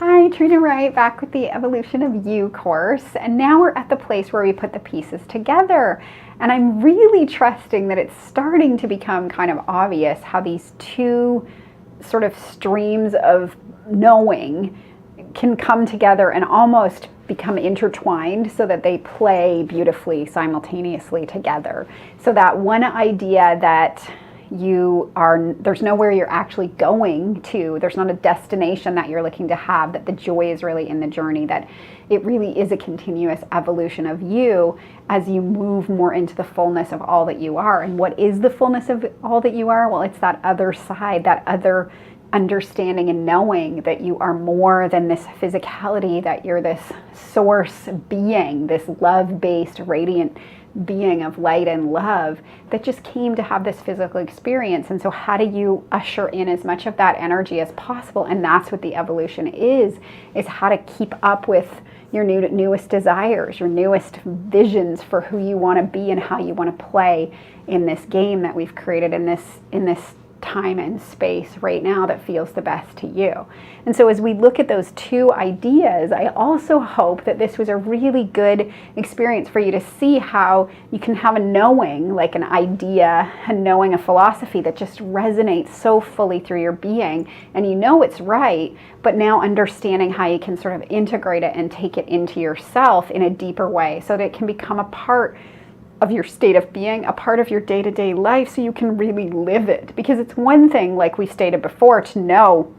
Hi, Trina Wright, back with the Evolution of You course, and now we're at the place where we put the pieces together. And I'm really trusting that it's starting to become kind of obvious how these two sort of streams of knowing can come together and almost become intertwined so that they play beautifully simultaneously together. So that one idea that there's nowhere you're actually going to, there's not a destination that you're looking to have, that the joy is really in the journey, that it really is a continuous evolution of you as you move more into the fullness of all that you are. And what is the fullness of all that you are? Well, it's that other side, that other understanding and knowing that you are more than this physicality, that you're this source being, this love-based, radiant being of light and love that just came to have this physical experience. And so how do you usher in as much of that energy as possible? And that's what the evolution is how to keep up with your newest desires, your newest visions for who you want to be and how you want to play in this game that we've created in this time and space right now that feels the best to you. And so as we look at those two ideas, I also hope that this was a really good experience for you to see how you can have a knowing, like an idea, a knowing, a philosophy that just resonates so fully through your being, and you know it's right, but now understanding how you can sort of integrate it and take it into yourself in a deeper way so that it can become a part of your state of being, a part of your day-to-day life, so you can really live it. Because it's one thing, like we stated before, to know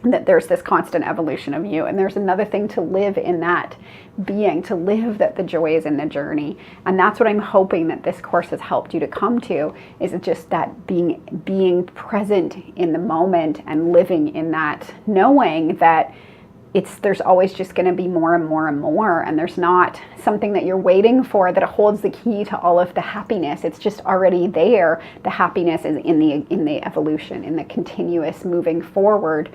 that there's this constant evolution of you, and there's another thing to live in that being, to live that the joy is in the journey. And that's what I'm hoping that this course has helped you to come to, is it just that being present in the moment and living in that knowing that there's always just going to be more and more and more, and there's not something that you're waiting for that holds the key to all of the happiness. It's just already there. The happiness is in the evolution, in the continuous moving forward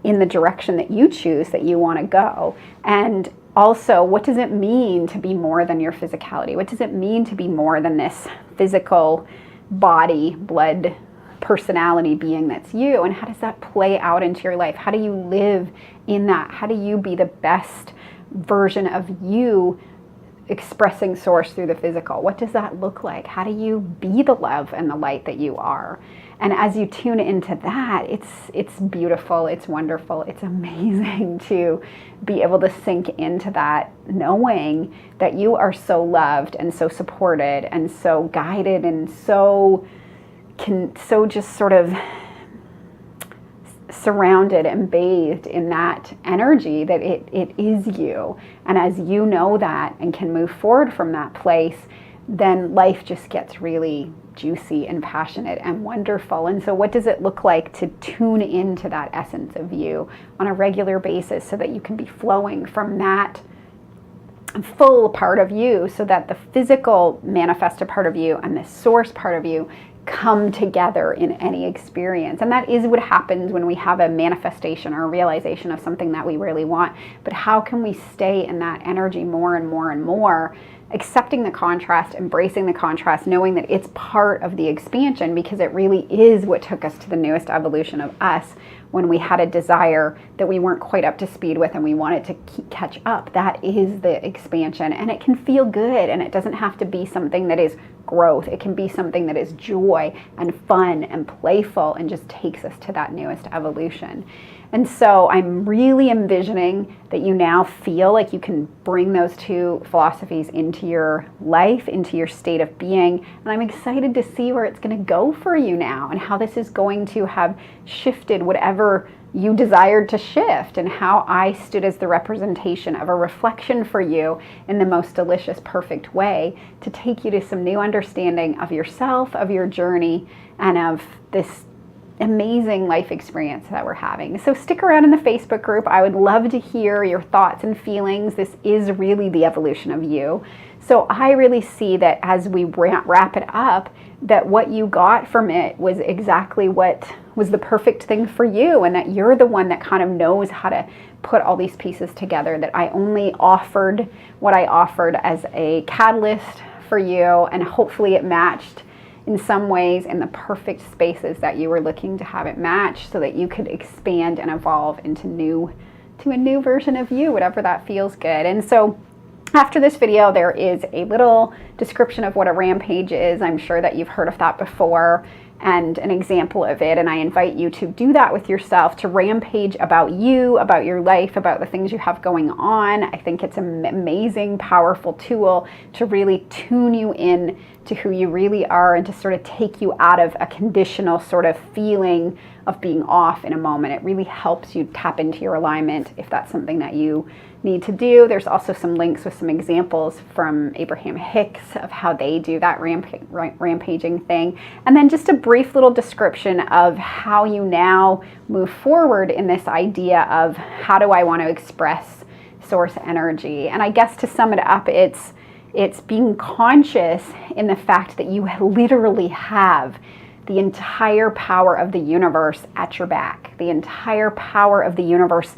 in the direction that you choose, that you want to go. And also, what does it mean to be more than your physicality? What does it mean to be more than this physical body, blood, personality being that's you? And how does that play out into your life? How do you live in that? How do you be the best version of you, expressing source through the physical? What does that look like? How do you be the love and the light that you are? And as you tune into that, it's beautiful, it's wonderful, it's amazing to be able to sink into that, knowing that you are so loved and so supported and so guided and so just sort of surrounded and bathed in that energy, that it is you. And as you know that and can move forward from that place, then life just gets really juicy and passionate and wonderful. And so what does it look like to tune into that essence of you on a regular basis so that you can be flowing from that full part of you, so that the physical manifested part of you and the source part of you come together in any experience? And that is what happens when we have a manifestation or a realization of something that we really want. But how can we stay in that energy more and more and more, accepting the contrast, embracing the contrast, knowing that it's part of the expansion, because it really is what took us to the newest evolution of us when we had a desire that we weren't quite up to speed with and we wanted to catch up. That is the expansion, and it can feel good, and it doesn't have to be something that is growth. It can be something that is joy and fun and playful and just takes us to that newest evolution. And so I'm really envisioning that you now feel like you can bring those two philosophies into your life, into your state of being. And I'm excited to see where it's going to go for you now, and how this is going to have shifted whatever you desired to shift, and how I stood as the representation of a reflection for you in the most delicious, perfect way, to take you to some new understanding of yourself, of your journey, and of this amazing life experience that we're having. So stick around in the Facebook group. I would love to hear your thoughts and feelings. This is really the evolution of you. So I really see that as we wrap it up, that what you got from it was exactly what was the perfect thing for you, and that you're the one that kind of knows how to put all these pieces together, that I only offered what I offered as a catalyst for you, and hopefully it matched in some ways in the perfect spaces that you were looking to have it match, so that you could expand and evolve into new to a new version of you, whatever that feels good. And so after this video, there is a little description of what a rampage is. I'm sure that you've heard of that before, and an example of it. And I invite you to do that with yourself, to rampage about you, about your life, about the things you have going on. I think it's an amazing, powerful tool to really tune you in to who you really are, and to sort of take you out of a conditional sort of feeling of being off in a moment. It really helps you tap into your alignment if that's something that you need to do. There's also some links with some examples from Abraham Hicks of how they do that rampaging thing. And then just a brief little description of how you now move forward in this idea of how do I want to express source energy. And I guess to sum it up, it's being conscious in the fact that you literally have the entire power of the universe at your back, the entire power of the universe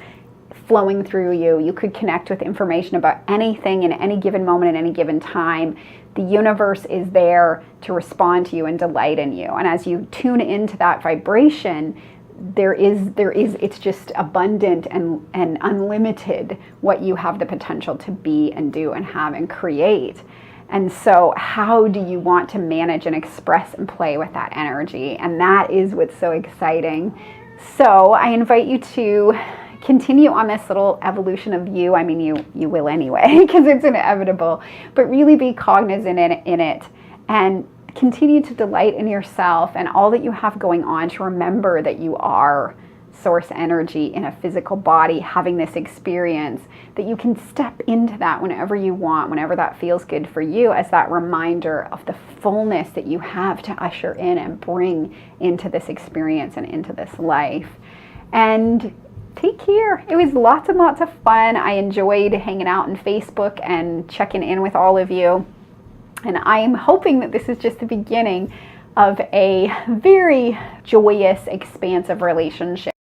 flowing through you. You could connect with information about anything in any given moment, at any given time. The universe is there to respond to you and delight in you. And as you tune into that vibration, it's just abundant and unlimited what you have the potential to be and do and have and create. And so how do you want to manage and express and play with that energy? And that is what's so exciting. So I invite you to continue on this little evolution of you. I mean, you will anyway, because it's inevitable, but really be cognizant in it and continue to delight in yourself and all that you have going on, to remember that you are source energy in a physical body having this experience, that you can step into that whenever you want, whenever that feels good for you, as that reminder of the fullness that you have to usher in and bring into this experience and into this life. And take care. It was lots and lots of fun. I enjoyed hanging out on Facebook and checking in with all of you. And I'm hoping that this is just the beginning of a very joyous, expansive relationship.